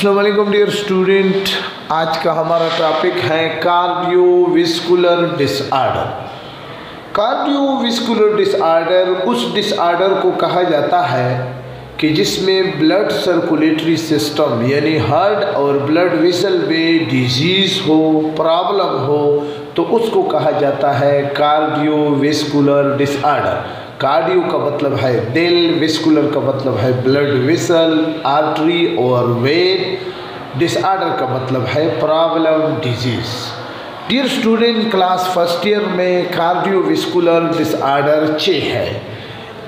अस्सलाम वालेकुम dear student. आज का हमारा टॉपिक है कार्डियोवैस्कुलर डिसऑर्डर। कार्डियोवैस्कुलर डिसऑर्डर उस डिसऑर्डर को कहा जाता है कि जिसमें ब्लड सर्कुलेटरी सिस्टम यानी हार्ट और ब्लड वेसल में डिजीज़ हो, प्रॉब्लम हो, तो उसको कहा जाता है कार्डियोवैस्कुलर डिसऑर्डर। कार्डियो का मतलब है दिल, वेस्कुलर का मतलब है ब्लड वेसल, आर्टरी और वेन, डिसऑर्डर का मतलब है problem, disease. Dear student, class first year में कार्डियोवैस्कुलर डिसऑर्डर 6 है।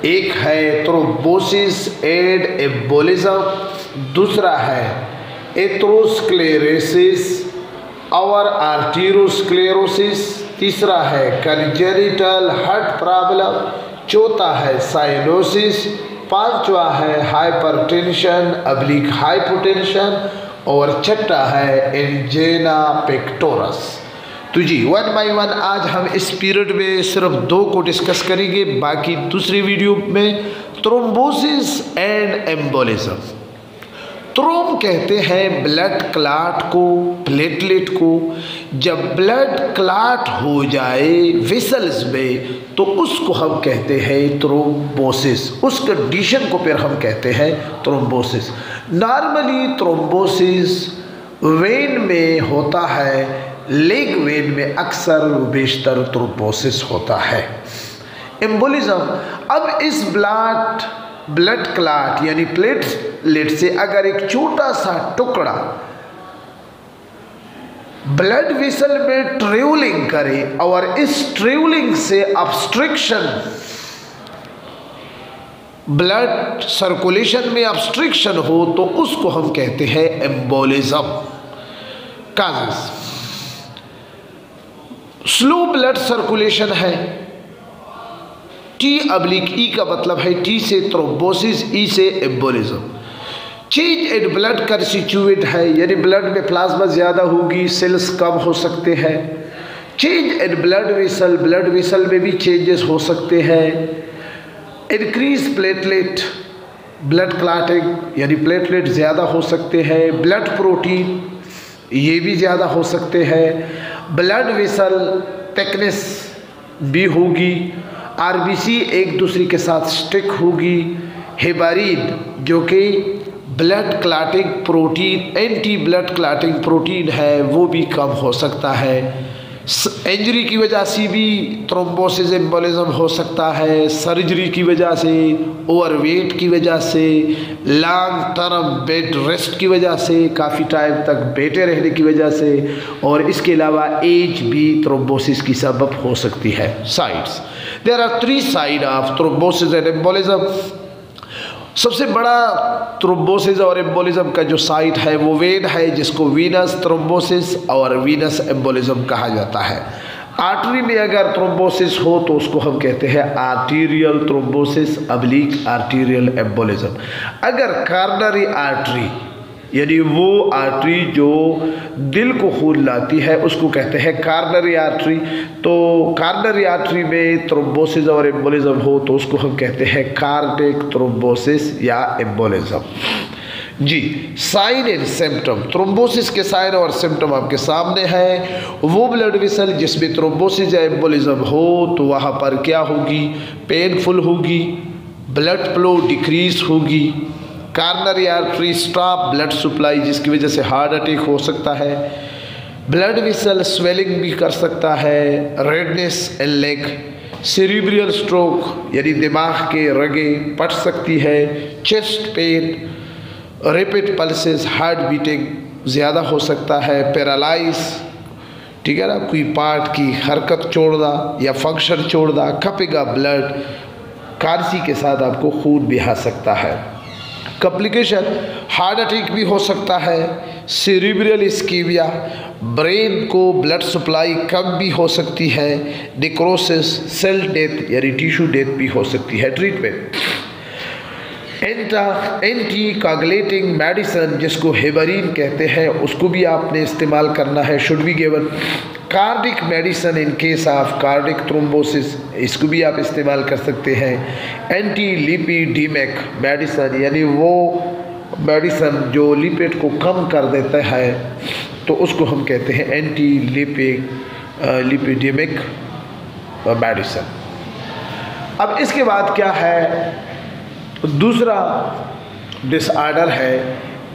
एक है थ्रोम्बोसिस एंड एम्बोलिज्म, दूसरा है एथेरोस्क्लेरोसिस और आर्टेरियोस्क्लेरोसिस, तीसरा है कंजेनिटल हार्ट प्रॉब्लम, चौथा है साइनोसिस, पांचवा है हाइपरटेंशन अब्लिक हाइपोटेंशन और छठा है एंजेना पेक्टोरस। तो जी 1 बाय 1 आज हम इस पीरियड में सिर्फ 2 को डिस्कस करेंगे, बाकी दूसरी वीडियो में थ्रोम्बोसिस एंड एम्बोलिज्म। थ्रोम कहते हैं ब्लड क्लॉट को, प्लेटलेट को। जब ब्लड क्लॉट हो जाए वेसल्स में तो उसको हम कहते हैं थ्रोम्बोसिस। उस कंडीशन को फिर हम कहते हैं थ्रोम्बोसिस। नॉर्मली थ्रोम्बोसिस वेन में होता है, लेग वेन में अक्सर बेशतर थ्रोम्बोसिस होता है। एम्बोलिज्म, अब इस ब्लड क्लॉट यानी प्लेटलेट से अगर एक छोटा सा टुकड़ा ब्लड वेसल में ट्रेवलिंग करे और इस ट्रेवलिंग से ऑब्स्ट्रक्शन, ब्लड सर्कुलेशन में ऑब्स्ट्रक्शन हो तो उसको हम कहते हैं embolism. Causes, slow blood circulation है, T/E का मतलब है T से थ्रोम्बोसिस, E से embolism. Change in blood constituent है, यानी ब्लड में प्लाज्मा ज़्यादा होगी, सेल्स कम हो सकते हैं। चेंज इन ब्लड वेसल में भी चेंजेस हो सकते हैं। इंक्रीज प्लेटलेट, ब्लड क्लॉटिंग यानी प्लेटलेट ज़्यादा हो सकते हैं। ब्लड प्रोटीन ये भी ज़्यादा हो सकते हैं। ब्लड वेसल थिकनेस भी होगी। आरबीसी एक दूसरे के साथ स्टिक होगी। हेपारिन जो कि blood clotting protein, anti blood clotting protein है, वो भी कम हो सकता है। इंजरी की वजह से भी थ्रोम्बोसिस एम्बोलिज्म हो सकता है। सर्जरी की वजह से, ओवरवेट की वजह से, लॉन्ग टर्म बेड रेस्ट की वजह से, काफ़ी टाइम तक बैठे रहने की वजह से, और इसके अलावा एज भी थ्रोम्बोसिस की सबब हो सकती है। Sides, there are 3 side of thrombosis and embolism. सबसे बड़ा थ्रोम्बोसिस और एम्बोलिज्म का जो साइट है वो वेन है, जिसको वीनस थ्रोम्बोसिस और वीनस एम्बोलिज्म कहा जाता है। आर्टरी में अगर थ्रोम्बोसिस हो तो उसको हम कहते हैं arterial thrombosis oblique arterial embolism. अगर कार्नरी आर्टरी यानी वो आर्टरी जो दिल को खून लाती है उसको कहते हैं कार्नरी आर्टरी, तो कार्नरी आर्टरी में थ्रोम्बोसिस और एम्बोलिज्म हो तो उसको हम कहते हैं कार्डियक थ्रोम्बोसिस या एम्बोलिज्म। जी, साइन एंड सिम्टम। थ्रोम्बोसिस के साइन और सिम्टम आपके सामने है। वो ब्लड वेसल जिसमें थ्रोम्बोसिस या एम्बोलिज्म हो तो वहाँ पर क्या होगी? पेनफुल होगी, ब्लड फ्लो डिक्रीज होगी, कार्नरी आर्टरी स्टॉप ब्लड सप्लाई जिसकी वजह से हार्ट अटैक हो सकता है, ब्लड वेसल स्वेलिंग भी कर सकता है, रेडनेस इन लेग, सेरिब्रल स्ट्रोक यानी दिमाग के रगें फट सकती है, chest pain, rapid pulses, heart beating ज़्यादा हो सकता है, पैरालाइज, ठीक है ना, कोई पार्ट की हरकत छोड़ना या फंक्शन छोड़ना, कपेगा ब्लड, खांसी के साथ आपको खून बहा सकता है। कॉम्प्लिकेशन, हार्ट अटैक भी हो सकता है, सेरिब्रल इस्कीमिया, ब्रेन को ब्लड सप्लाई कम भी हो सकती है, नेक्रोसिस, सेल डेथ यानी टिश्यू डेथ भी हो सकती है। ट्रीटमेंट, एंटी कोगुलेटिंग मेडिसिन जिसको हेपारिन कहते हैं उसको भी आपने इस्तेमाल करना है, should be given. Cardiac medicine in case of cardiac thrombosis, इसको भी आप इस्तेमाल कर सकते हैं। एंटी लिपिडेमिक मेडिसिन यानी वो मेडिसन जो लिपिड को कम कर देता है तो उसको हम कहते हैं एंटी लिपिडेमिक मेडिसन। अब इसके बाद क्या है, दूसरा डिसऑर्डर है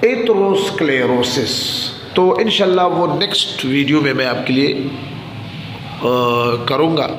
एथेरोस्क्लेरोसिस। तो इंशाल्लाह वो नेक्स्ट वीडियो में मैं आपके लिए करूँगा।